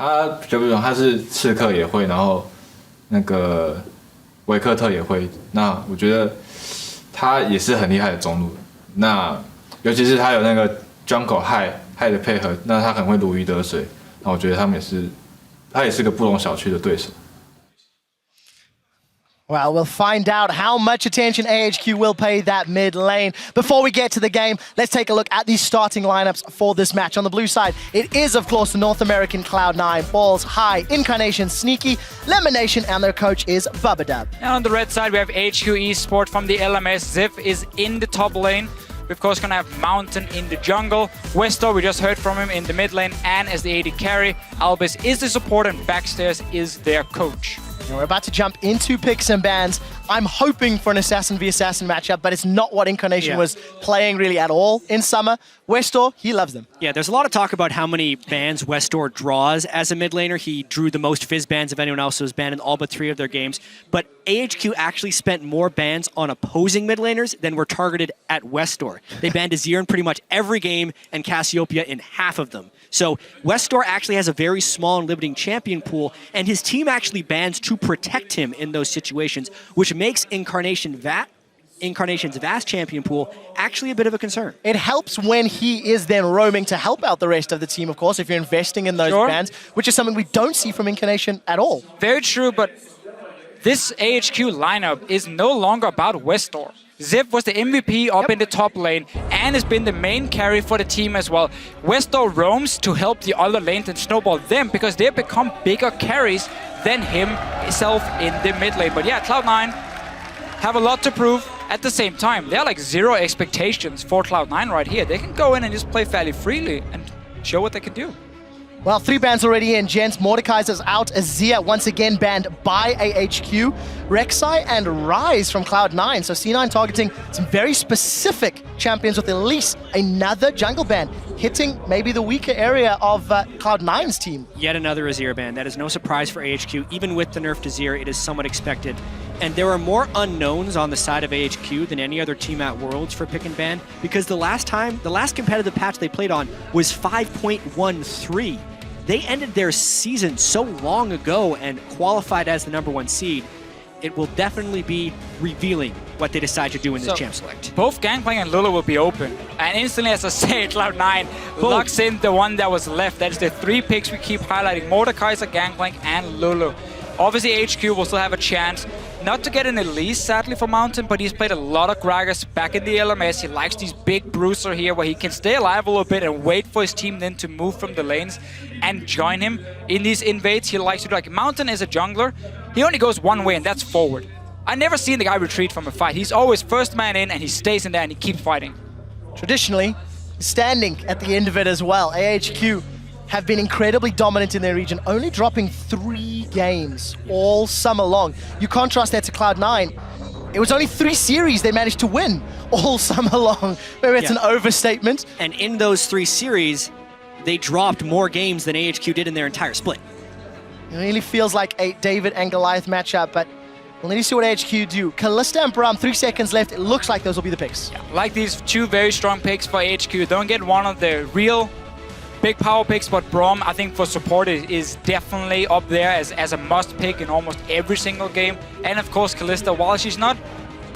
他比较不同，他是刺客也会，然后那个维克特也会。那我觉得他也是很厉害的中路。那尤其是他有那个 Jungle High 的配合，那他很会如鱼得水。那我觉得他也是个不容小觑的对手。Well, we'll find out how much attention AHQ will pay that mid lane. Before we get to the game, let's take a look at the starting lineups for this match. On the blue side, it is, of course, the North American Cloud9, Balls, High, Incarnation, Sneaky, Lemonation, and their coach is Bubadub. And on the red side, we have AHQ Esport from the LMS. Ziv is in the top lane. We're of course gonna have Mountain in the jungle. Westo, we just heard from him in the mid lane and as the AD carry. Albus is the support and Backstairs is their coach. And we're about to jump into picks and bans. I'm hoping for an Assassin v Assassin matchup, but it's not what Incarnation was playing really at all in summer. Westor, he loves them. Yeah, there's a lot of talk about how many bans Westor draws as a mid laner. He drew the most Fizz bans of anyone else who was banned in all but 3 of their games. But AHQ actually spent more bans on opposing mid laners than were targeted at Westor. They banned Azir in pretty much every game and Cassiopeia in half of them. So Westor actually has a very small and limiting champion pool, and his team actually bans to protect him in those situations, which makes Incarnation's vast champion pool actually a bit of a concern. It helps when he is then roaming to help out the rest of the team, of course, if you're investing in those bans, which is something we don't see from Incarnation at all. Very true, but this AHQ lineup is no longer about Westor. Ziv was the MVP up in the top lane and has been the main carry for the team as well. Westor roams to help the other lanes and snowball them because they've become bigger carries than himself in the mid lane. But yeah, Cloud9 have a lot to prove. At the same time, they're like 0 expectations for Cloud9 right here. They can go in and just play fairly freely and show what they can do. Well, 3 bans already in, gents. Mordekaiser's out. Azir once again banned by AHQ. Rek'Sai and Rise from Cloud9. So C9 targeting some very specific champions with at least another jungle ban, hitting maybe the weaker area of Cloud9's team. Yet another Azir ban. That is no surprise for AHQ. Even with the nerf to Azir, it is somewhat expected. And there are more unknowns on the side of AHQ than any other team at Worlds for pick and ban, because the last competitive patch they played on was 5.13. They ended their season so long ago and qualified as the #1 seed. It will definitely be revealing what they decide to do in this champ select. Both Gangplank and Lulu will be open. And instantly, as I say, Cloud9 locks in the one that was left. That is the 3 picks we keep highlighting. Mordekaiser, Gangplank, and Lulu. Obviously, HQ will still have a chance. Not to get an Elise, sadly, for Mountain, but he's played a lot of Gragas back in the LMS. He likes these big bruiser here where he can stay alive a little bit and wait for his team then to move from the lanes and join him. In these invades, he likes to do like Mountain is a jungler. He only goes one way, and that's forward. I've never seen the guy retreat from a fight. He's always first man in, and he stays in there, and he keeps fighting. Traditionally, standing at the end of it as well. AHQ have been incredibly dominant in their region, only dropping 3 games all summer long. You contrast that to Cloud9, it was only 3 series they managed to win all summer long. Maybe it's an overstatement. And in those 3 series, they dropped more games than AHQ did in their entire split. It really feels like a David and Goliath matchup, but we'll need to see what AHQ do. Kalista and Braum, 3 seconds left. It looks like those will be the picks. Yeah, like these 2 very strong picks for AHQ. Don't get one of the real big power picks, but Braum, I think for support is definitely up there as a must pick in almost every single game. And of course, Kalista, while she's not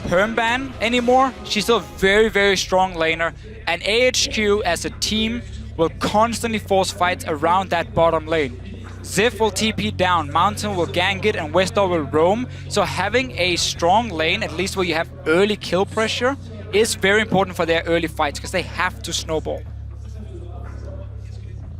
perm-ban anymore, she's still a very, very strong laner. And AHQ as a team will constantly force fights around that bottom lane. Ziv will TP down, Mountain will gank it, and Westor will roam. So having a strong lane, at least where you have early kill pressure, is very important for their early fights because they have to snowball.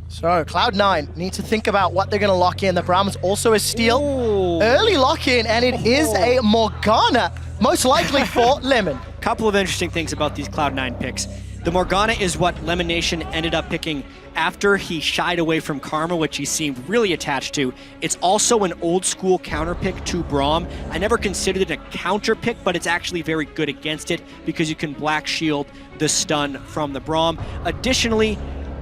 So Cloud9 need to think about what they're going to lock in. The Braum is also a steal. Ooh. Early lock-in, and it is a Morgana, most likely for Lemon. Couple of interesting things about these Cloud9 picks. The Morgana is what Lemonation ended up picking after he shied away from Karma, which he seemed really attached to. It's also an old-school counter pick to Braum. I never considered it a counter pick, but it's actually very good against it because you can Black Shield the stun from the Braum. Additionally,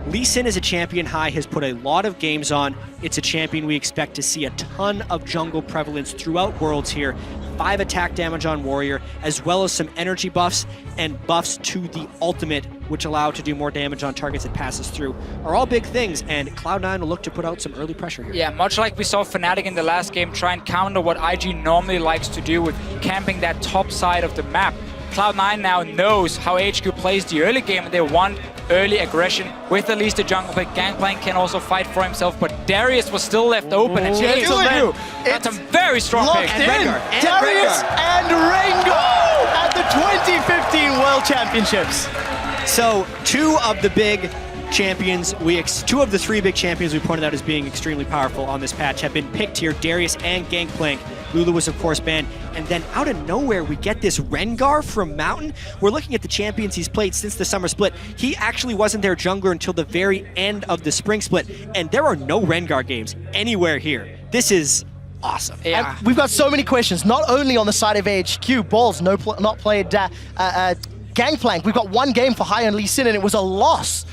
Lee Sin as a champion high has put a lot of games on. It's a champion we expect to see a ton of jungle prevalence throughout Worlds here. 5 attack damage on Warrior, as well as some energy buffs and buffs to the ultimate, which allow to do more damage on targets it passes through, are all big things, and Cloud9 will look to put out some early pressure here. Yeah, much like we saw Fnatic in the last game try and counter what IG normally likes to do with camping that top side of the map. Cloud9 now knows how AHQ plays the early game, and they want early aggression with at least a jungle pick. Gangplank can also fight for himself, but Darius was still left open, and Gentlemen, that's a very strong locked pick. in. Darius and Rengar at the 2015 World Championships. So, two of the 3 big champions we pointed out as being extremely powerful on this patch have been picked here, Darius and Gangplank. Lulu was, of course, banned. And then out of nowhere, we get this Rengar from Mountain. We're looking at the champions he's played since the summer split. He actually wasn't their jungler until the very end of the spring split. And there are no Rengar games anywhere here. This is awesome. Yeah. And we've got so many questions, not only on the side of AHQ. Balls not played Gangplank. We've got one game for High and Lee Sin, and it was a loss.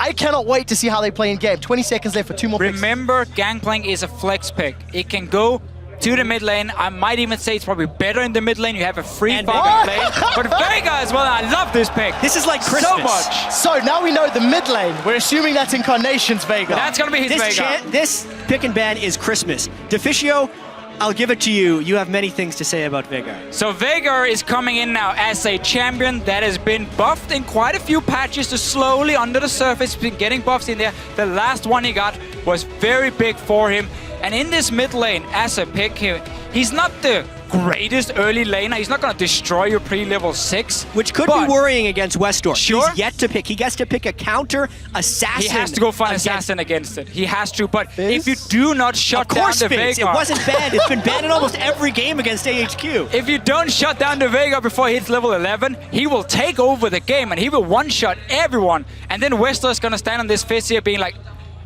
I cannot wait to see how they play in game. 20 seconds left for 2 more picks. Remember, Gangplank is a flex pick. It can go to the mid lane. I might even say it's probably better in the mid lane. You have a free farming lane. But Vega as well, I love this pick. This is like Christmas. So much. So now we know the mid lane. We're assuming that's Incarnation's Vega. That's going to be his Vega. This pick and ban is Christmas. Deficio, I'll give it to you. You have many things to say about Vega. So Vega is coming in now as a champion that has been buffed in quite a few patches to slowly under the surface, been getting buffs in there. The last one he got was very big for him. And in this mid lane, as a pick here, he's not the greatest early laner. He's not going to destroy your pre-level 6. Which could be worrying against Westdoor. Sure. He's yet to pick. He gets to pick a counter assassin. He has to go find assassin against it. He has to. But if you do not shut down the Fizz. Vega... It wasn't banned. It's been banned in almost every game against AHQ. If you don't shut down the Vega before he hits level 11, he will take over the game and he will one-shot everyone. And then Westdoor is going to stand on this Fizz here being like,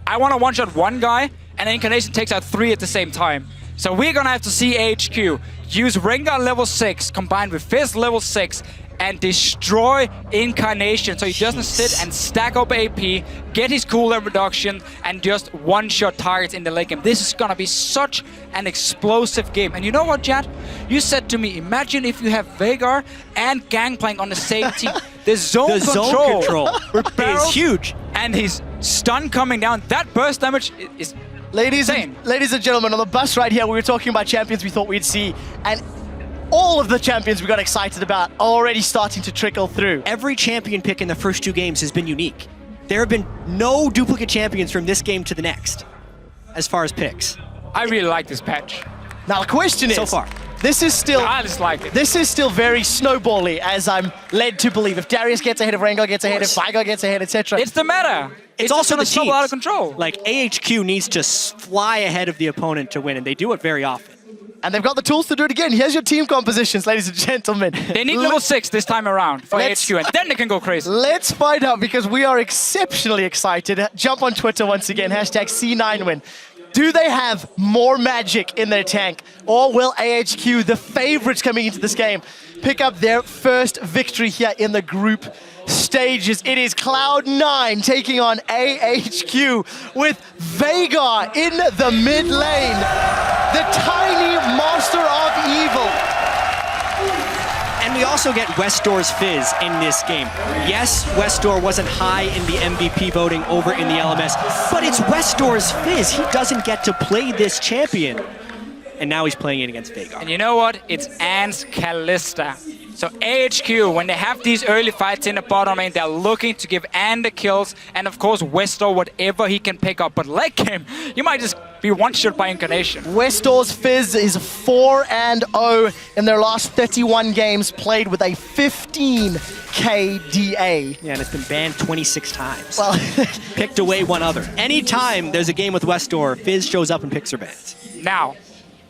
I want to one-shot one guy, and Incarnation takes out 3 at the same time. So we're gonna have to see AHQ use Rengar level 6 combined with Fizz level 6 and destroy Incarnation so he doesn't sit and stack up AP, get his cooldown reduction, and just one-shot targets in the late game. This is gonna be such an explosive game. And you know what, Jad? You said to me, imagine if you have Veigar and Gangplank on the same team. The zone control is huge. And his stun coming down, that burst damage is Ladies and gentlemen, on the bus right here, we were talking about champions we thought we'd see, and all of the champions we got excited about are already starting to trickle through. Every champion pick in the first 2 games has been unique. There have been no duplicate champions from this game to the next, as far as picks. I really like this patch. Now the question is, so far, this is still I just like it. This is still very snowbally, as I'm led to believe. If Darius gets ahead of Rengar, gets ahead, if Veigar gets ahead, etc. It's the meta. It's also gonna the teams. out of control. Like, AHQ needs to fly ahead of the opponent to win, and they do it very often. And they've got the tools to do it again. Here's your team compositions, ladies and gentlemen. They need level 6 this time around for AHQ, and then they can go crazy. Let's find out, because we are exceptionally excited. Jump on Twitter once again, hashtag C9win. Do they have more magic in their tank? Or will AHQ, the favorites coming into this game, pick up their first victory here in the group stages? It is Cloud9 taking on AHQ with Veigar in the mid lane. The tiny master of evil. And we also get Westdoor's Fizz in this game. Yes, Westdoor wasn't high in the MVP voting over in the LMS, but it's Westdoor's Fizz. He doesn't get to play this champion. And now he's playing it against Veigar. And you know what? It's Ant's Kalista. So AHQ, when they have these early fights in the bottom lane, they're looking to give Ant the kills, and of course Westdoor whatever he can pick up. But late game, you might just be one-shot by Incarnation. Westdoor's Fizz is 4-0 in their last 31 games played with a 15 KDA. Yeah, and it's been banned 26 times. Well, picked away one other. Anytime there's a game with Westdoor, Fizz shows up and picks her bans. Now,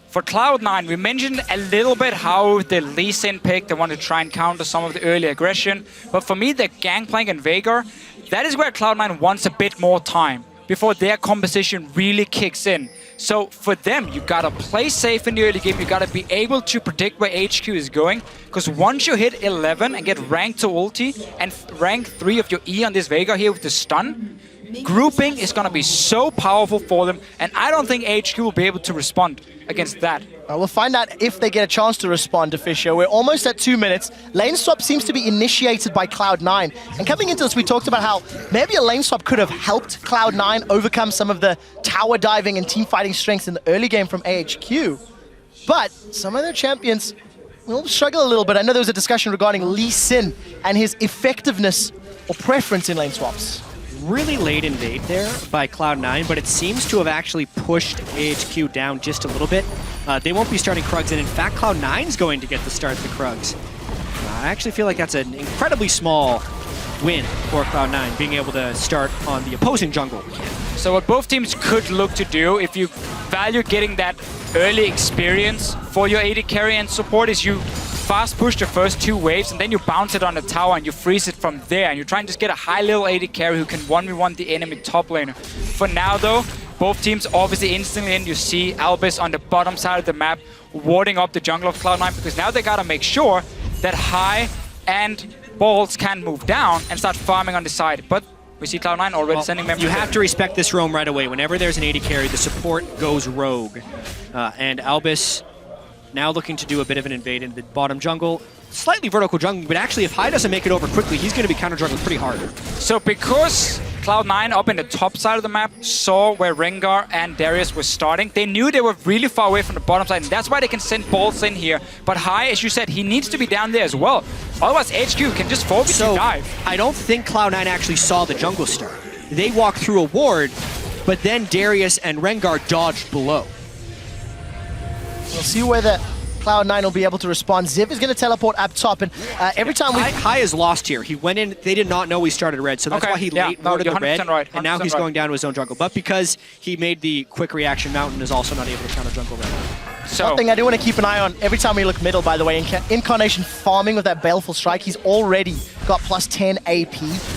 for Cloud9, we mentioned a little bit how the Lee Sin pick, they want to try and counter some of the early aggression. But for me, the Gangplank and Veigar, that is where Cloud9 wants a bit more time before their composition really kicks in. So for them, you gotta play safe in the early game. You gotta be able to predict where HQ is going. Because once you hit 11 and get rank to ulti and rank 3 of your E on this Veigar here with the stun, grouping is going to be so powerful for them, and I don't think AHQ will be able to respond against that. We'll find out if they get a chance to respond to Fisher. We're almost at 2 minutes. Lane swap seems to be initiated by Cloud9. And coming into this, we talked about how maybe a lane swap could have helped Cloud9 overcome some of the tower diving and team fighting strengths in the early game from AHQ. But some of their champions will struggle a little bit. I know there was a discussion regarding Lee Sin and his effectiveness or preference in lane swaps. Really late invade there by Cloud9, but it seems to have actually pushed AHQ down just a little bit. They won't be starting Krugs, and in fact, Cloud9's going to get to start the Krugs. I actually feel like that's an incredibly small win for Cloud9, being able to start on the opposing jungle. So what both teams could look to do, if you value getting that early experience for your AD carry and support, is you fast push the first 2 waves and then you bounce it on the tower and you freeze it from there, and you try and just get a high level AD carry who can 1v1 the enemy top laner. For now though, both teams obviously instantly in. You see Albus on the bottom side of the map warding up the jungle of Cloud9, because now they gotta make sure that High and Balls can move down and start farming on the side. But we see Cloud9 already sending members. You have to respect this roam right away. Whenever there's an AD carry, the support goes rogue. And Albus now looking to do a bit of an invade into the bottom jungle. Slightly vertical jungle, but actually if High doesn't make it over quickly, he's going to be counter jungling pretty hard. So because Cloud9 up in the top side of the map saw where Rengar and Darius were starting, they knew they were really far away from the bottom side, and that's why they can send Balls in here. But High, as you said, he needs to be down there as well. Otherwise HQ can just forfeit you dive. I don't think Cloud9 actually saw the jungle start. They walked through a ward, but then Darius and Rengar dodged below. We'll see whether Cloud9 will be able to respond. Ziv is going to teleport up top, and every time we... High is lost here. He went in, they did not know he started red, so that's why he late warded the red, right, and now he's going down to his own jungle. But because he made the quick reaction, Mountain is also not able to counter jungle red. So one thing I do want to keep an eye on, every time we look middle, by the way, Incarnation farming with that Baleful Strike, he's already got plus 10 AP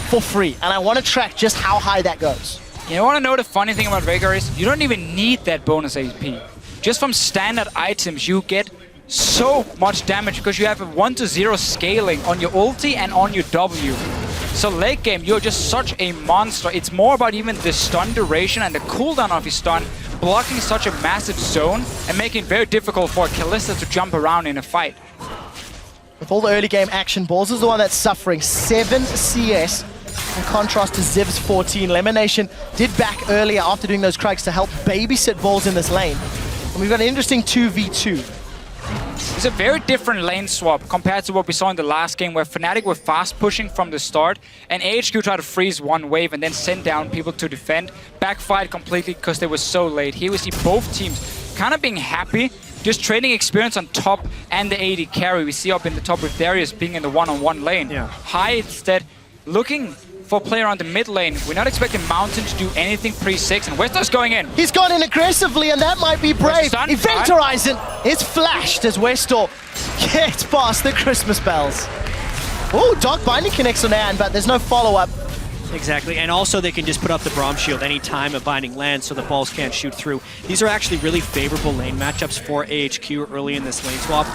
for free, and I want to track just how high that goes. You want to know the funny thing about Rengar is, you don't even need that bonus AP. Just from standard items, you get so much damage because you have a 1-to-0 scaling on your ulti and on your W. So late game, you're just such a monster. It's more about even the stun duration and the cooldown of his stun, blocking such a massive zone and making it very difficult for Kalista to jump around in a fight. With all the early game action, Balls is the one that's suffering 7 CS in contrast to Ziv's 14. Lemonation did back earlier after doing those Krugs to help babysit Balls in this lane. And we've got an interesting 2v2. It's a very different lane swap compared to what we saw in the last game, where Fnatic were fast pushing from the start and AHQ tried to freeze one wave and then send down people to defend. Backfired completely because they were so late. Here we see both teams kind of being happy, just trading experience on top and the AD carry. We see up in the top with Darius being in the one-on-one lane. Yeah. High instead looking for a player on the mid lane. We're not expecting Mountain to do anything pre-6, and Westor's going in. He's gone in aggressively, and that might be brave. Event Horizon is flashed as Westor gets past the Christmas bells. Oh, Dark Binding connects on Anne, but there's no follow-up. Exactly, and also they can just put up the Braum Shield any time a Binding lands so the balls can't shoot through. These are actually really favorable lane matchups for AHQ early in this lane swap.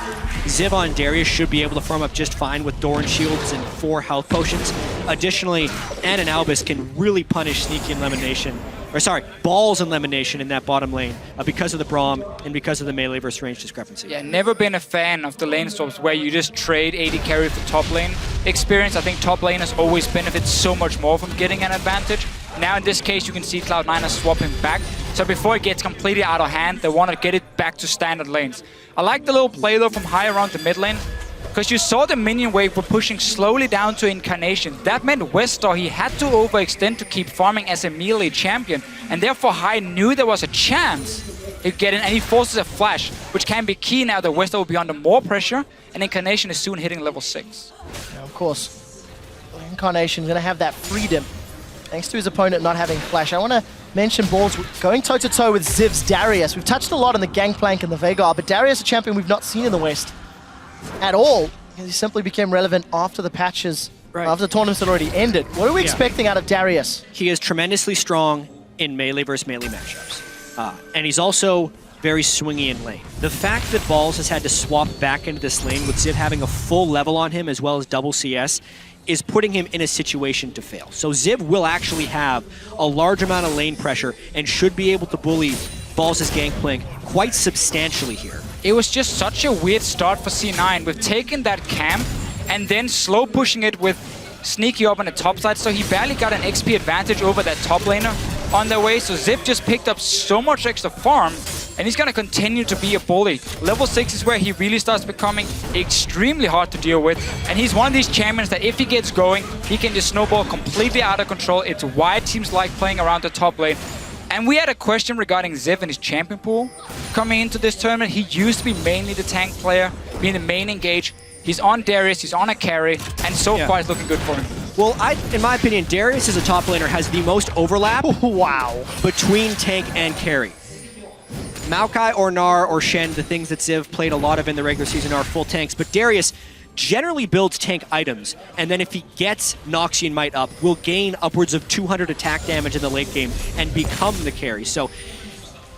Ziv on Darius should be able to farm up just fine with Doran Shields and 4 health potions. Additionally, Anne and Albus can really punish Sneaky and Lemonation, or sorry, Balls and Lemonation in that bottom lane because of the Braum and because of the melee versus range discrepancy. Yeah, never been a fan of the lane swaps where you just trade AD carry for top lane experience. I think top laners always benefit so much more from getting an advantage. Now in this case, you can see Cloud9 is swapping back. So before it gets completely out of hand, they want to get it back to standard lanes. I like the little play though from High around the mid lane, because you saw the minion wave were pushing slowly down to Incarnation. That meant Westor, he had to overextend to keep farming as a melee champion, and therefore High knew there was a chance he'd get in, and he forces a flash, which can be key now that Westor will be under more pressure, and Incarnation is soon hitting level 6. Yeah, of course, Incarnation's going to have that freedom, thanks to his opponent not having flash. I want to mention Balls going toe-to-toe with Ziv's Darius. We've touched a lot on the Gangplank and the Veigar, but Darius, a champion we've not seen in the West at all. He simply became relevant after the patches, after the tournaments had already ended. What are we expecting out of Darius? He is tremendously strong in melee versus melee matchups. And he's also very swingy in lane. The fact that Balls has had to swap back into this lane with Ziv having a full level on him as well as double CS is putting him in a situation to fail. So Ziv will actually have a large amount of lane pressure and should be able to bully Balls' Gangplank quite substantially here. It was just such a weird start for C9. We've taken that camp and then slow pushing it with Sneaky up on the top side, so he barely got an XP advantage over that top laner on their way. So Ziv just picked up so much extra farm, and he's going to continue to be a bully. Level 6 is where he really starts becoming extremely hard to deal with, and he's one of these champions that if he gets going, he can just snowball completely out of control. It's why teams like playing around the top lane. And we had a question regarding Ziv and his champion pool coming into this tournament. He used to be mainly the tank player, being the main engage. He's on Darius, he's on a carry, and so far it's looking good for him. Well, in my opinion, Darius as a top laner has the most overlap between tank and carry. Maokai or Gnar or Shen, the things that Ziv played a lot of in the regular season, are full tanks, but Darius generally builds tank items, and then if he gets Noxian Might up, will gain upwards of 200 attack damage in the late game and become the carry. So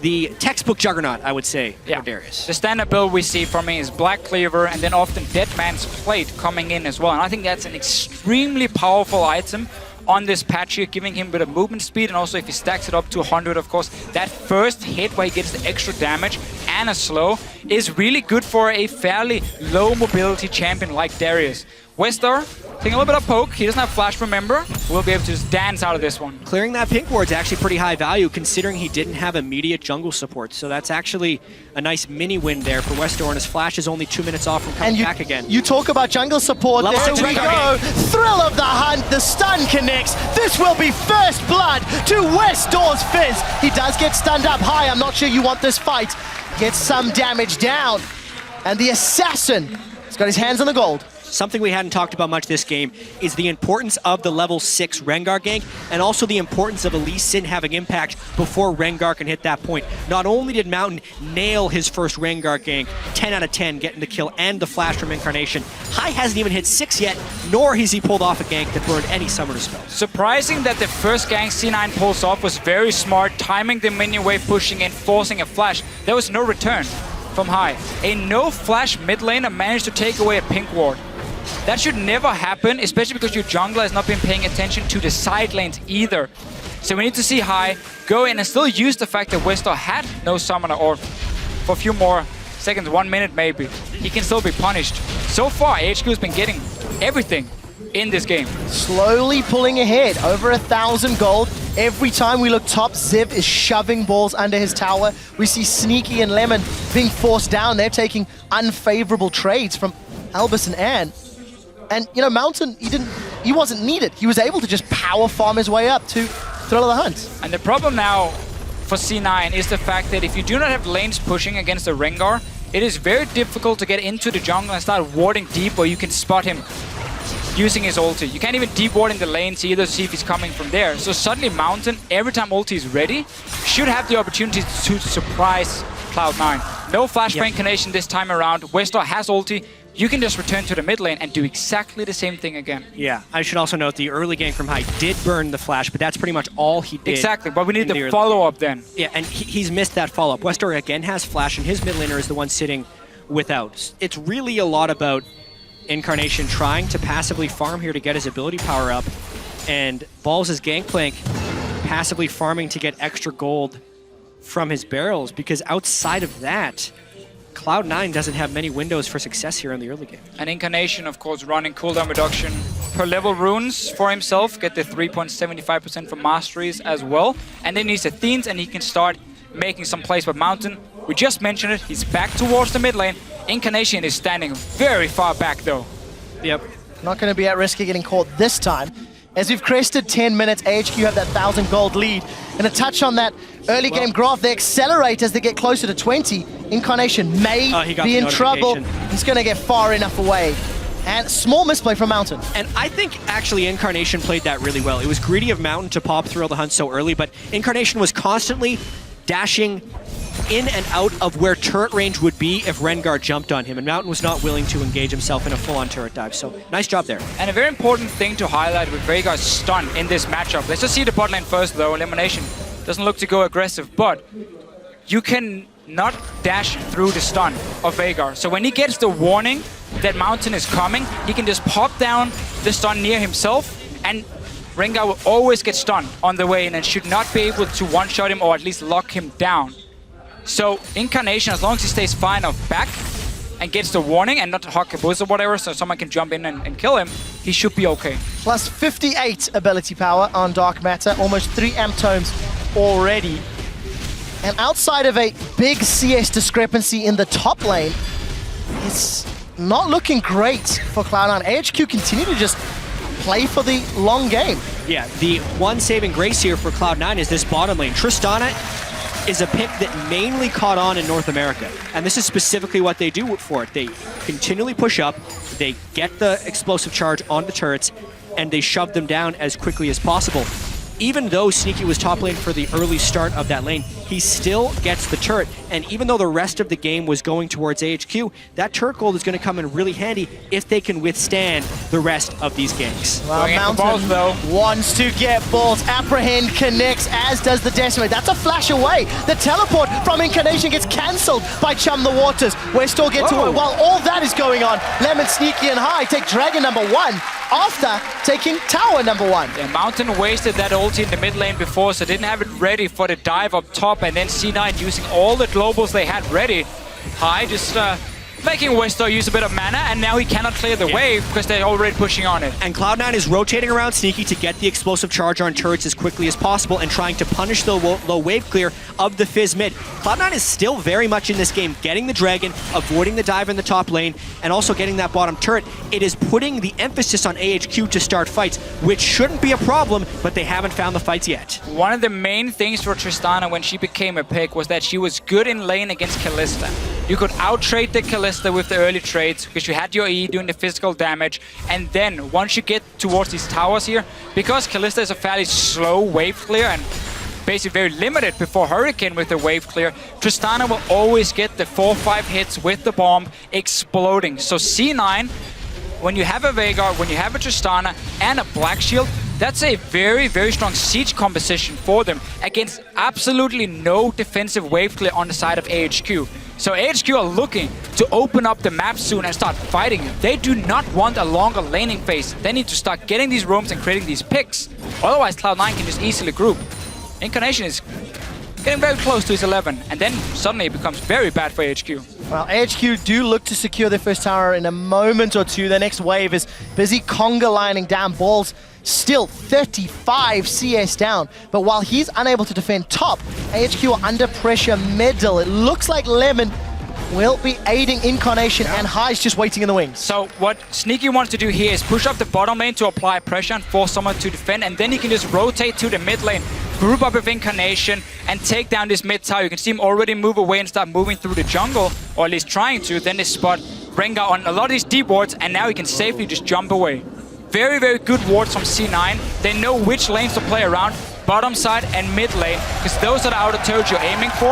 the textbook juggernaut, I would say, for Darius. The standard build we see from him is Black Cleaver and then often Dead Man's Plate coming in as well. And I think that's an extremely powerful item on this patch here, giving him a bit of movement speed, and also if he stacks it up to 100, of course, that first hit where he gets the extra damage and a slow is really good for a fairly low mobility champion like Darius. Westar taking a little bit of poke. He doesn't have flash, remember. We'll be able to just dance out of this one. Clearing that pink ward's actually pretty high value considering he didn't have immediate jungle support. So that's actually a nice mini win there for Westar, and his flash is only 2 minutes off from coming back again. You talk about jungle support. Level There 6 we go. Thrill of the hunt. The stun connects. This will be first blood to Westar's Fizz. He does get stunned up high. I'm not sure you want this fight. Gets some damage down. And the assassin has got his hands on the gold. Something we hadn't talked about much this game is the importance of the level 6 Rengar gank, and also the importance of Elise Sin having impact before Rengar can hit that point. Not only did Mountain nail his first Rengar gank, 10 out of 10 getting the kill and the flash from Incarnation, High hasn't even hit 6 yet, nor has he pulled off a gank that burned any summoner spells. Surprising that the first gank C9 pulls off was very smart, timing the minion wave, pushing in, forcing a flash. There was no return from High. A no flash mid laner managed to take away a pink ward. That should never happen, especially because your jungler has not been paying attention to the side lanes either. So we need to see High go in and still use the fact that Westar had no summoner, or for a few more seconds, 1 minute maybe, he can still be punished. So far, AHQ has been getting everything in this game. Slowly pulling ahead, over 1,000 gold. Every time we look top, Ziv is shoving balls under his tower. We see Sneaky and Lemon being forced down. They're taking unfavorable trades from Albus and Anne. And, you know, Mountain, he wasn't needed. He was able to just power farm his way up to Thrill of the Hunt. And the problem now for C9 is the fact that if you do not have lanes pushing against a Rengar, it is very difficult to get into the jungle and start warding deep where you can spot him using his ulti. You can't even deep ward in the lanes either to see if he's coming from there. So suddenly Mountain, every time ulti is ready, should have the opportunity to surprise Cloud9. No flash for Incarnation this time around. Westar has ulti. You can just return to the mid lane and do exactly the same thing again. Yeah, I should also note the early gank from High did burn the flash, but that's pretty much all he did. Exactly, but we need the follow-up then. Yeah, and he's missed that follow-up. Westar again has flash, and his mid laner is the one sitting without. It's really a lot about Incarnation trying to passively farm here to get his ability power up, and Balls' Gangplank passively farming to get extra gold from his barrels, because outside of that, Cloud9 doesn't have many windows for success here in the early game. And Incarnation, of course, running cooldown reduction per level runes for himself, get the 3.75% for masteries as well. And then he's Athenes and he can start making some plays with Mountain. We just mentioned it, he's back towards the mid lane. Incarnation is standing very far back though. Yep. Not going to be at risk of getting caught this time. As we've crested 10 minutes, AHQ have that 1,000 gold lead. And a touch on that early game graph, they accelerate as they get closer to 20. Incarnation may be in trouble. He's going to get far enough away. And small misplay from Mountain. And I think actually Incarnation played that really well. It was greedy of Mountain to pop Thrill the Hunt so early, but Incarnation was constantly dashing in and out of where turret range would be if Rengar jumped on him, and Mountain was not willing to engage himself in a full-on turret dive, so nice job there. And a very important thing to highlight with Veigar's stun in this matchup. Let's just see the bot lane first though. Elimination doesn't look to go aggressive, but you can not dash through the stun of Veigar. So when he gets the warning that Mountain is coming, he can just pop down the stun near himself, and Rengar will always get stunned on the way in and should not be able to one-shot him or at least lock him down. So Incarnation, as long as he stays far enough back and gets the warning and not hug a boost or whatever, so someone can jump in and kill him, he should be okay. Plus 58 ability power on Dark Matter, almost 3 amp tomes already. And outside of a big CS discrepancy in the top lane, it's not looking great for Cloud9. AHQ continue to just play for the long game. Yeah, the one saving grace here for Cloud9 is this bottom lane. Tristana is a pick that mainly caught on in North America, and this is specifically what they do for it. They continually push up, they get the explosive charge on the turrets, and they shove them down as quickly as possible. Even though Sneaky was top lane for the early start of that lane, he still gets the turret. And even though the rest of the game was going towards AHQ, that turret gold is going to come in really handy if they can withstand the rest of these ganks. Well, Mountain wants to get balls. Apprehend connects, as does the Decimate. That's a flash away. The teleport from Incarnation gets cancelled by Chum the Waters. Westall gets away. While all that is going on, Lemon, Sneaky, and High take Dragon number 1 after taking Tower number 1. Yeah, Mountain wasted that ulti in the mid lane before, so didn't have it ready for the dive up top, and then C9 using all the globals they had ready. High just making Westar use a bit of mana, and now he cannot clear the wave because they're already pushing on it. And Cloud9 is rotating around Sneaky to get the explosive charge on turrets as quickly as possible and trying to punish the low wave clear of the Fizz mid. Cloud9 is still very much in this game, getting the Dragon, avoiding the dive in the top lane, and also getting that bottom turret. It is putting the emphasis on AHQ to start fights, which shouldn't be a problem, but they haven't found the fights yet. One of the main things for Tristana when she became a pick was that she was good in lane against Kalista. You could out-trade the Kalista with the early trades because you had your E doing the physical damage, and then once you get towards these towers here, because Kalista is a fairly slow wave clear and basically very limited before Hurricane with the wave clear, Tristana will always get the 4-5 hits with the bomb exploding. So C9, when you have a Veigar, when you have a Tristana and a Black Shield, that's a very, very strong siege composition for them against absolutely no defensive wave clear on the side of AHQ. So AHQ are looking to open up the map soon and start fighting. They do not want a longer laning phase. They need to start getting these roams and creating these picks. Otherwise, Cloud9 can just easily group. Incarnation is getting very close to his 11, and then suddenly it becomes very bad for AHQ. Well, AHQ do look to secure their first tower in a moment or two. The next wave is busy conga lining down. Balls still 35 CS down. But while he's unable to defend top, AHQ are under pressure middle. It looks like Lemon will be aiding Incarnation, and High's just waiting in the wings. So what Sneaky wants to do here is push up the bottom lane to apply pressure and force someone to defend, and then he can just rotate to the mid lane, group up with Incarnation, and take down this mid tower. You can see him already move away and start moving through the jungle, or at least trying to. Then they spot Rengar on a lot of these deep wards, and now he can safely just jump away. Very, very good wards from C9. They know which lanes to play around, bottom side and mid lane, because those are the outer turrets you're aiming for.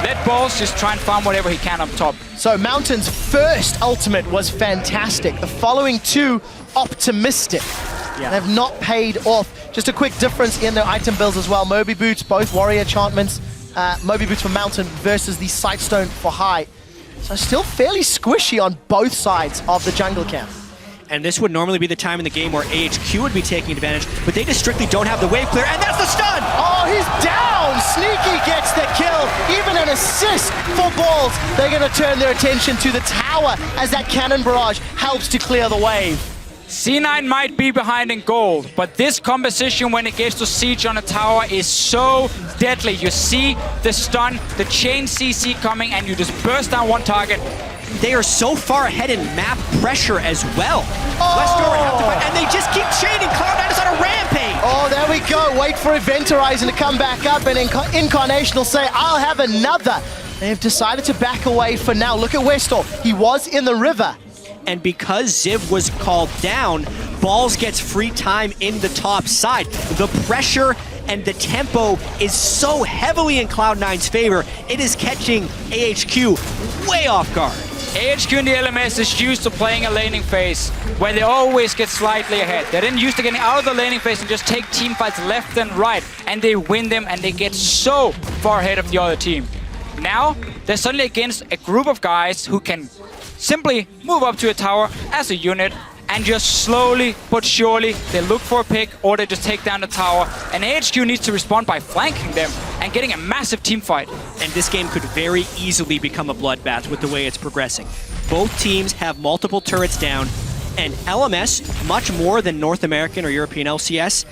Let Balls just try and farm whatever he can up top. So Mountain's first ultimate was fantastic. The following two, optimistic. Yeah. They've not paid off. Just a quick difference in their item builds as well. Moby Boots, both warrior enchantments. Moby Boots for Mountain versus the Sightstone for High. So still fairly squishy on both sides of the jungle camp. And this would normally be the time in the game where AHQ would be taking advantage, but they just strictly don't have the wave clear, and that's the stun! Oh, he's down! Sneaky gets the kill, even an assist for Balls. They're gonna turn their attention to the tower as that cannon barrage helps to clear the wave. C9 might be behind in gold, but this composition when it gets to siege on a tower is so deadly. You see the stun, the chain CC coming, and you just burst down one target. They are so far ahead in map pressure as well. Westar would have to fight, and they just keep chaining. Cloud9 is on a rampage. Oh, there we go. Wait for Eventorizer to come back up, and Incarnation will say, I'll have another. They've decided to back away for now. Look at Westar. He was in the river. And because Ziv was called down, Balls gets free time in the top side. The pressure and the tempo is so heavily in Cloud9's favor, it is catching AHQ way off guard. AHQ in the LMS is used to playing a laning phase where they always get slightly ahead. They're then used to getting out of the laning phase and just take team fights left and right, and they win them and they get so far ahead of the other team. Now, they're suddenly against a group of guys who can simply move up to a tower as a unit and just slowly but surely they look for a pick or they just take down the tower. And AHQ needs to respond by flanking them and getting a massive team fight. And this game could very easily become a bloodbath with the way it's progressing. Both teams have multiple turrets down, and LMS, much more than North American or European LCS,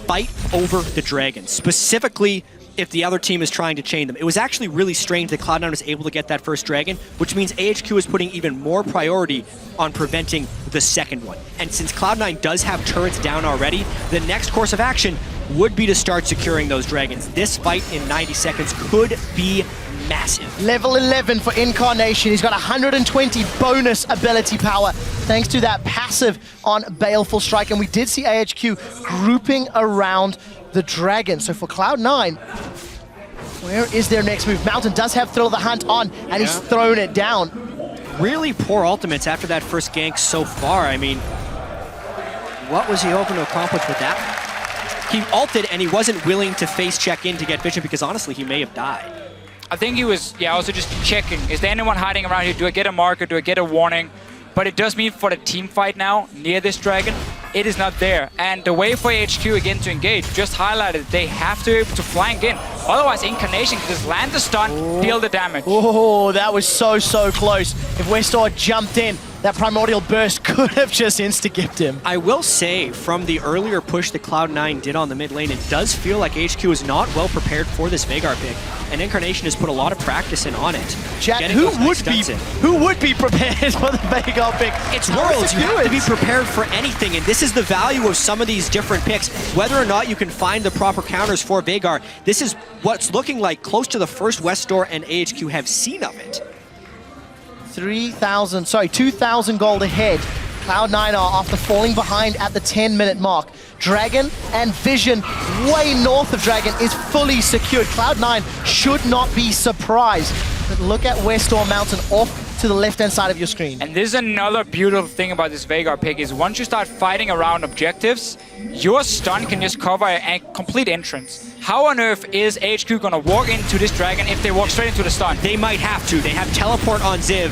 fight over the dragons, specifically if the other team is trying to chain them. It was actually really strange that Cloud9 was able to get that first dragon, which means AHQ is putting even more priority on preventing the second one. And since Cloud9 does have turrets down already, the next course of action would be to start securing those dragons. This fight in 90 seconds could be massive. Level 11 for Incarnation. He's got 120 bonus ability power thanks to that passive on Baleful Strike. And we did see AHQ grouping around the dragon. So for Cloud9, where is their next move? Mountain does have Thrill of the Hunt on, and he's thrown it down. Really poor ultimates after that first gank so far. I mean, what was he hoping to accomplish with that? He ulted and he wasn't willing to face check in to get vision because honestly, he may have died. I think he was, also just checking. Is there anyone hiding around here? Do I get a marker? Do I get a warning? But it does mean for the team fight now, near this dragon, it is not there. And the way for AHQ again to engage, just highlighted, they have to be able to flank in. Otherwise, Incarnation can just land the stun, deal the damage. Oh, that was so close. If Westor jumped in, that Primordial Burst could have just insta-gipped him. I will say, from the earlier push that Cloud9 did on the mid lane, it does feel like HQ is not well prepared for this Veigar pick, and Incarnation has put a lot of practice in on it. Jack, who would be prepared for the Veigar pick? It's Worlds. You have to be prepared for anything, and this is the value of some of these different picks. Whether or not you can find the proper counters for Veigar, this is what's looking like close to the first Westor and AHQ have seen of it. 2,000 gold ahead. Cloud9 are after falling behind at the 10-minute mark. Dragon and Vision, way north of Dragon, is fully secured. Cloud9 should not be surprised. But look at Westor Mountain off to the left-hand side of your screen. And this is another beautiful thing about this Veigar pick, is once you start fighting around objectives, your stun can just cover a complete entrance. How on earth is AHQ gonna walk into this dragon if they walk straight into the stun? They might have to. They have teleport on Ziv,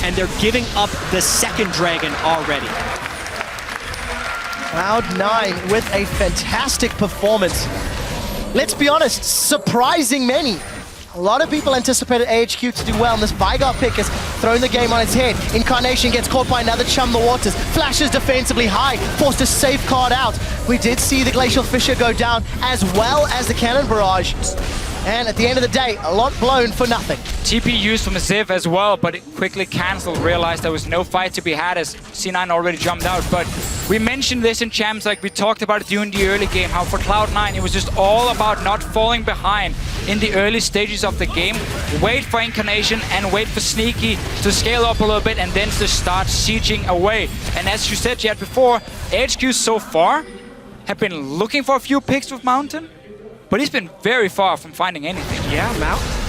and they're giving up the second dragon already. Cloud9 with a fantastic performance. Let's be honest, surprising many. A lot of people anticipated AHQ to do well, and this Veigar pick has thrown the game on its head. Incarnation gets caught by another Chum the Waters, flashes defensively high, forced to safeguard out. We did see the Glacial Fissure go down, as well as the Cannon Barrage. And at the end of the day, a lot blown for nothing. TP used from Ziv as well, but it quickly cancelled, realized there was no fight to be had as C9 already jumped out. But we mentioned this in Champs, like we talked about it during the early game, how for Cloud9 it was just all about not falling behind in the early stages of the game. Wait for Incarnation and wait for Sneaky to scale up a little bit and then to start sieging away. And as you said yet before, AHQ so far have been looking for a few picks with Mountain, but he's been very far from finding anything. Yeah,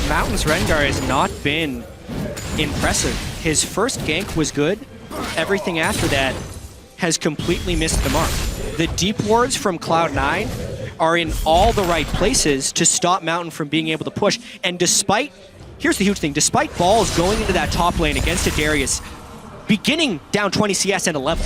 Mountain's Rengar has not been impressive. His first gank was good. Everything after that has completely missed the mark. The deep wards from Cloud9 are in all the right places to stop Mountain from being able to push. And despite, here's the huge thing, despite Balls going into that top lane against a Darius, beginning down 20 CS and a level,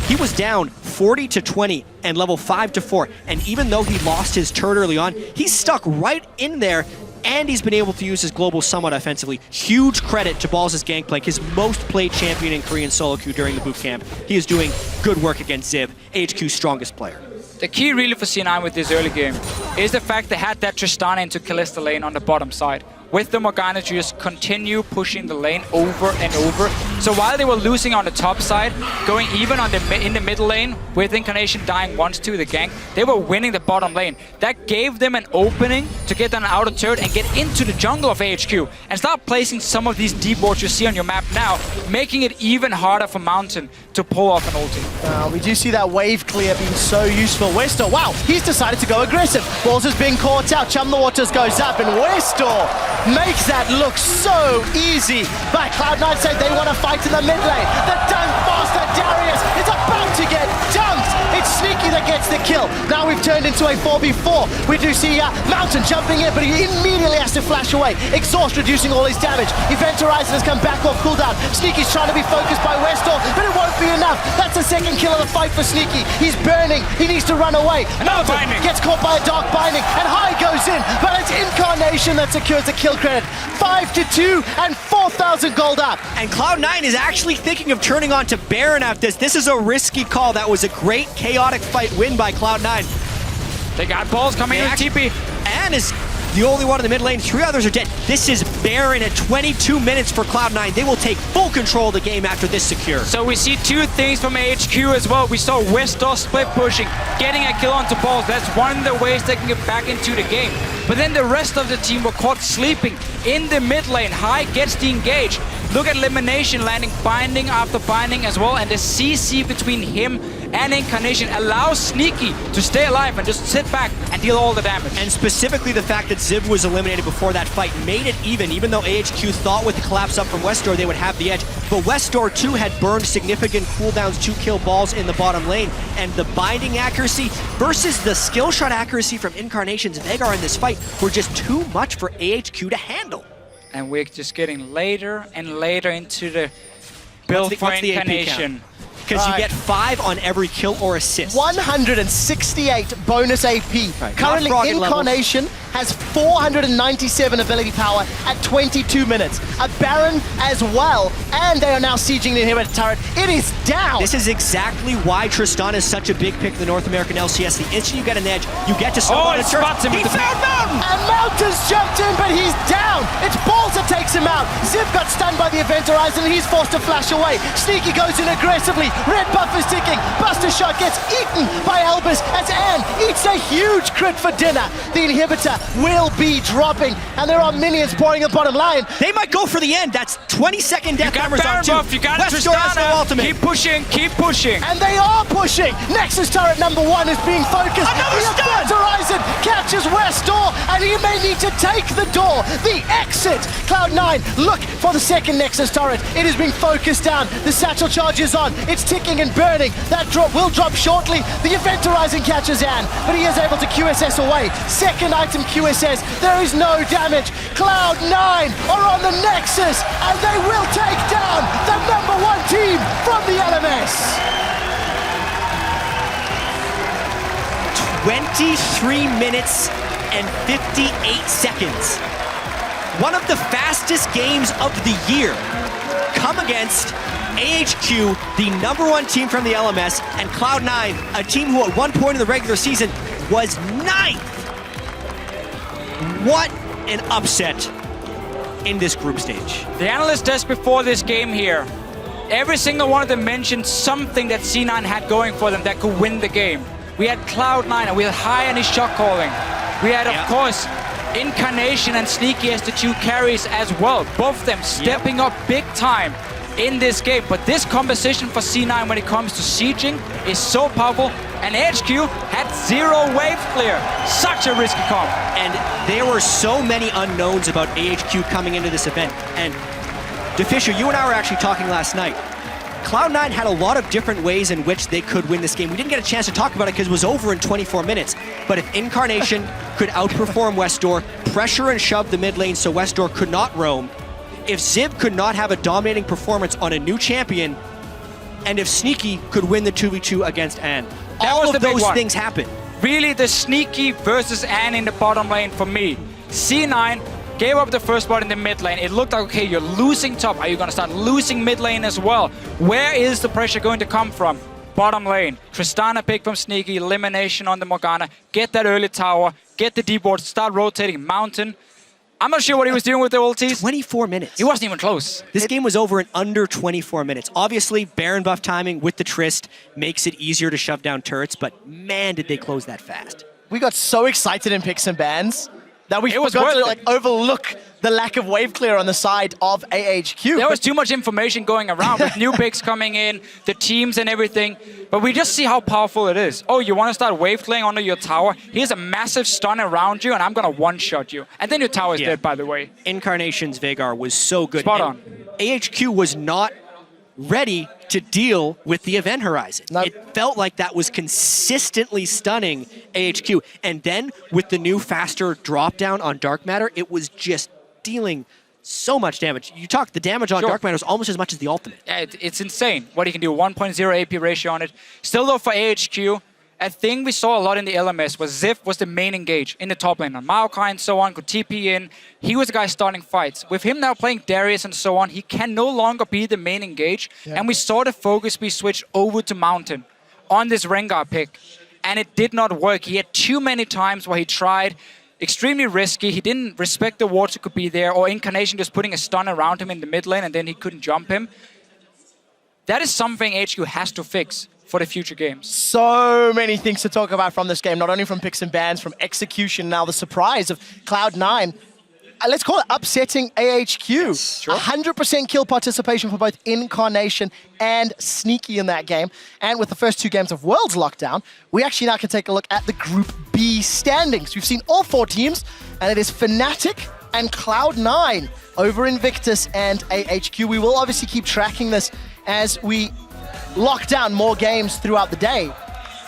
he was down 40 to 20 and level 5 to 4. And even though he lost his turret early on, he's stuck right in there, and he's been able to use his global somewhat offensively. Huge credit to Balls' Gangplank, his most played champion in Korean solo queue during the boot camp. He is doing good work against Ziv, AHQ's strongest player. The key really for C9 with this early game is the fact they had that Tristana into Kalista lane on the bottom side. With the Morgana to just continue pushing the lane over and over. So while they were losing on the top side, going even on in the middle lane, with Incarnation dying once to the gank, they were winning the bottom lane. That gave them an opening to get an outer turret and get into the jungle of AHQ and start placing some of these deep wards you see on your map now, making it even harder for Mountain to pull off an ulti. We do see that wave clear being so useful. Westor, wow, he's decided to go aggressive. Balls has been caught out, Chum the Waters goes up, and Westor makes that look so easy. But Cloud9 said they want to fight. fight in the mid lane. The dunk master Darius is about to get dunked. It's Sneaky that gets the kill. Now we've turned into a 4v4. We do see Mountain jumping in, but he immediately has to flash away. Exhaust reducing all his damage. Event Horizon has come back off cooldown. Sneaky's trying to be focused by Westall, but it won't be enough. That's the second kill of the fight for Sneaky. He's burning. He needs to run away. Another Mountain binding. gets caught by a dark binding, and High goes in, but it's Incarnation that secures the kill credit. 5-2 and 4,000 gold up. And Cloud9 is actually thinking of turning on to Baron after this. This is a risky call. That was a great chaotic fight win by Cloud9. They got balls coming in TP. Ann is the only one in the mid lane. 3 others are dead. This is Baron at 22 minutes for Cloud9. They will take full control of the game after this secure. So we see 2 things from AHQ as well. We saw Westall split pushing, getting a kill onto balls. That's one of the ways they can get back into the game. But then the rest of the team were caught sleeping in the mid lane. High gets the engage. Look at Elimination landing binding after binding as well, and the CC between him and Incarnation allows Sneaky to stay alive and just sit back and deal all the damage. And specifically the fact that Ziv was eliminated before that fight made it even though AHQ thought with the collapse up from Westdoor they would have the edge. But Westdoor too had burned significant cooldowns to kill balls in the bottom lane, and the binding accuracy versus the skill shot accuracy from Incarnation's Veigar in this fight were just too much for AHQ to handle. And we're just getting later and later into the build for Incarnation. Because you get 5 on every kill or assist. 168 bonus AP. Right. Currently, Not Froggen Incarnation has 497 ability power at 22 minutes. A Baron as well, and they are now sieging the inhibitor turret. It is down. This is exactly why Tristan is such a big pick in the North American LCS. The instant you get an edge, you get to snowball the turret. spots him He with the found Mountain! And Mountain's jumped in, but he's down. It's Balls that takes him out. Ziv got stunned by the Event Horizon, and he's forced to flash away. Sneaky goes in aggressively. Red buff is ticking. Buster Shot gets eaten by Elvis as Ann eats a huge crit for dinner. The inhibitor will be dropping, and there are minions pouring the bottom line. They might go for the end. That's 20-second death numbers on Baron 2. buff, you got Westdoor has no Tristana. ultimate. Keep pushing, keep pushing. And they are pushing. Nexus turret number 1 is being focused. Another the stun! Event Horizon catches Westdoor, and he may need to take the door. The exit. Cloud9 look for the second Nexus turret. It is being focused down. The satchel charge is on. It's ticking and burning. That drop will drop shortly. The Event Horizon catches Ann, but he is able to QSS away. Second item QSS. There is no damage. Cloud9 are on the Nexus, and they will take down the number 1 team from the LMS. 23 minutes and 58 seconds. One of the fastest games of the year come against AHQ, the number 1 team from the LMS, and Cloud9, a team who at one point in the regular season was 9th. What an upset in this group stage. The analyst desk before this game here, every single one of them mentioned something that C9 had going for them that could win the game. We had Cloud9 and we had High on his shot calling. We had, of course, Incarnation and Sneaky as the 2 carries as well. Both of them stepping up big time in this game. But this composition for C9 when it comes to sieging is so powerful. And AHQ had 0 wave clear. Such a risky comp. And there were so many unknowns about AHQ coming into this event. And DeFisher, you and I were actually talking last night. Cloud9 had a lot of different ways in which they could win this game. We didn't get a chance to talk about it because it was over in 24 minutes. But if Incarnation could outperform Westdoor, pressure and shove the mid lane so Westdoor could not roam, if Ziv could not have a dominating performance on a new champion, and if Sneaky could win the 2v2 against Ann, all of those things happen. Really the Sneaky versus Ann in the bottom lane for me. C9 gave up the first spot in the mid lane. It looked like, okay, you're losing top. Are you going to start losing mid lane as well? Where is the pressure going to come from? Bottom lane. Tristana pick from Sneaky, elimination on the Morgana. Get that early tower, get the deep ward, start rotating Mountain. I'm not sure what he was doing with the ultis. 24 minutes. He wasn't even close. This game was over in under 24 minutes. Obviously, Baron buff timing with the Trist makes it easier to shove down turrets, but man, did they close that fast. We got so excited in picks and bans that we was forgot worth to overlook the lack of wave clear on the side of AHQ. There was too much information going around with new picks coming in, the teams and everything. But we just see how powerful it is. Oh, you want to start wave clearing under your tower? Here's a massive stun around you, and I'm going to one-shot you. And then your tower is dead, by the way. Incarnation's Veigar was so good. Spot on. AHQ was not ready to deal with the event horizon. Nope. It felt like that was consistently stunning AHQ. And then with the new faster drop down on Dark Matter, it was just dealing so much damage. You talk, the damage on Dark Matter is almost as much as the ultimate. Yeah, it's insane what he can do. 1.0 AP ratio on it. Still though for AHQ, a thing we saw a lot in the LMS was Ziv was the main engage in the top lane. On Maokai and so on, could TP in. He was the guy starting fights. With him now playing Darius and so on, he can no longer be the main engage. Yeah. And we saw the focus be switched over to Mountain on this Rengar pick. And it did not work. He had too many times where he tried. Extremely risky. He didn't respect the wards that could be there, or Incarnation just putting a stun around him in the mid lane and then he couldn't jump him. That is something HQ has to fix for the future games. So many things to talk about from this game, not only from picks and bans, from execution, now the surprise of Cloud9. Let's call it upsetting AHQ. 100% kill participation for both Incarnation and Sneaky in that game. And with the first 2 games of Worlds lockdown, we actually now can take a look at the Group B standings. We've seen all 4 teams, and it is Fnatic and Cloud9 over Invictus and AHQ. We will obviously keep tracking this as we lock down more games throughout the day.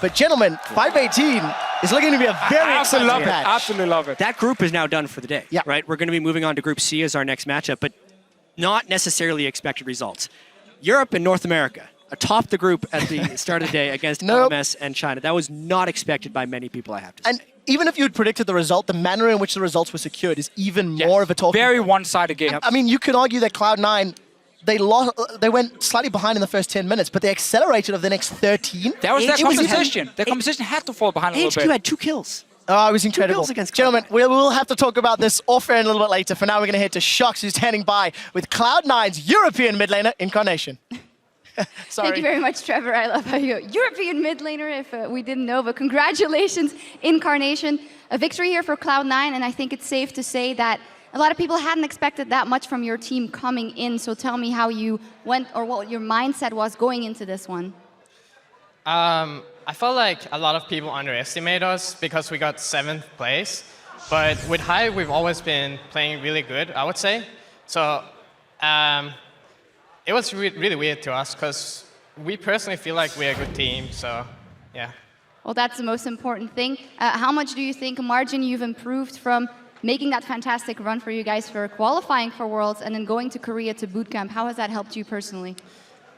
But gentlemen, 518 is looking to be a very exciting match. Absolutely love it. That group is now done for the day, right? We're going to be moving on to Group C as our next matchup, but not necessarily expected results. Europe and North America atop the group at the start of the day against LMS and China. That was not expected by many people, I have to say. And even if you had predicted the result, the manner in which the results were secured is even more of a talking Very point. one-sided game. I mean, you could argue that Cloud9, they went slightly behind in the first 10 minutes, but they accelerated over the next 13. That was their composition. Their composition had to fall behind a little bit. AHQ had 2 kills. Oh, it was incredible. Against Gentlemen, we'll have to talk about this off-air a little bit later. For now, we're going to head to Shox, who's standing by with Cloud9's European mid laner, Incarnation. Thank you very much, Trevor. I love how you European mid laner, if we didn't know, but congratulations, Incarnation. A victory here for Cloud9, and I think it's safe to say that a lot of people hadn't expected that much from your team coming in, so tell me how you went, or what your mindset was going into this one. I felt like a lot of people underestimate us because we got 7th place, but with Hive, we've always been playing really good, I would say. So it was really weird to us because we personally feel like we're a good team, so yeah. Well, that's the most important thing. How much do you think, Margin, you've improved from making that fantastic run for you guys for qualifying for Worlds and then going to Korea to bootcamp? How has that helped you personally?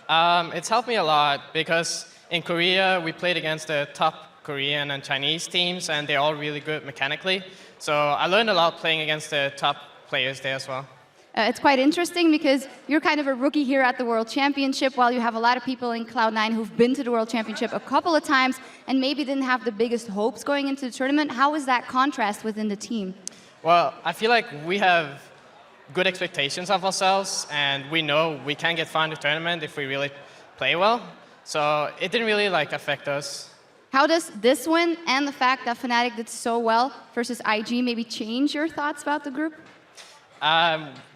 It's helped me a lot because in Korea, we played against the top Korean and Chinese teams, and they're all really good mechanically. So I learned a lot playing against the top players there as well. It's quite interesting because you're kind of a rookie here at the World Championship, while you have a lot of people in Cloud9 who've been to the World Championship a couple of times and maybe didn't have the biggest hopes going into the tournament. How is that contrast within the team? Well, I feel like we have good expectations of ourselves, and we know we can get far in the tournament if we really play well. So it didn't really affect us. How does this win and the fact that Fnatic did so well versus IG maybe change your thoughts about the group?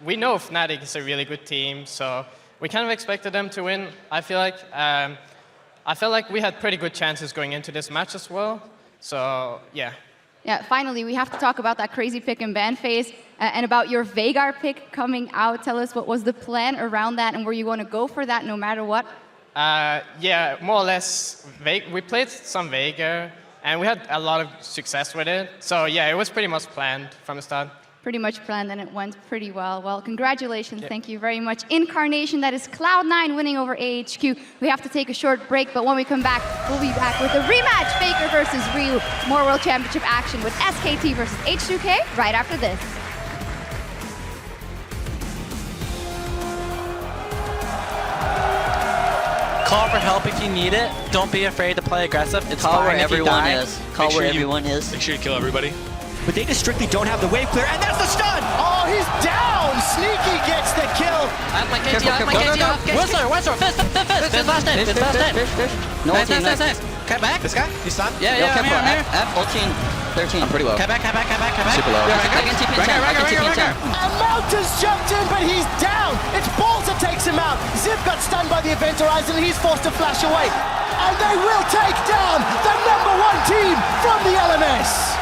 We know Fnatic is a really good team, so we kind of expected them to win. I feel like I felt like we had pretty good chances going into this match as well. So yeah. Yeah, finally, we have to talk about that crazy pick and ban phase and about your Veigar pick coming out. Tell us, what was the plan around that, and were you going to go for that no matter what? Yeah, more or less. We played some Veigar, and we had a lot of success with it. So yeah, it was pretty much planned from the start. Pretty much planned, and it went pretty well. Well, congratulations. Yeah. Thank you very much. Incarnation, that is Cloud9 winning over AHQ. We have to take a short break, but when we come back, we'll be back with a rematch, Faker versus Ryu. More World Championship action with SKT versus H2K right after this. Call for help if you need it. Don't be afraid to play aggressive. It's Call fine where if you everyone die. is. Call where everyone is. Make sure you kill everybody. But they just strictly don't have the wave clear, and that's the stun! Oh, he's down! Sneaky gets the kill. I have my KG off, my KG off. Whistler, fist, last name, fist, last name. No, Nice. Okay, back. This guy? He's stunned? Yeah, I'm here. F, ulting, 13. I'm pretty low. Okay, back. Super low. I can TP in 10. I can TP in 10. And Mountain's jumped in, but he's down. It's Balls that takes him out. Ziv got stunned by the event horizon, and he's forced to flash away. And they will take down the #1 team from the LMS.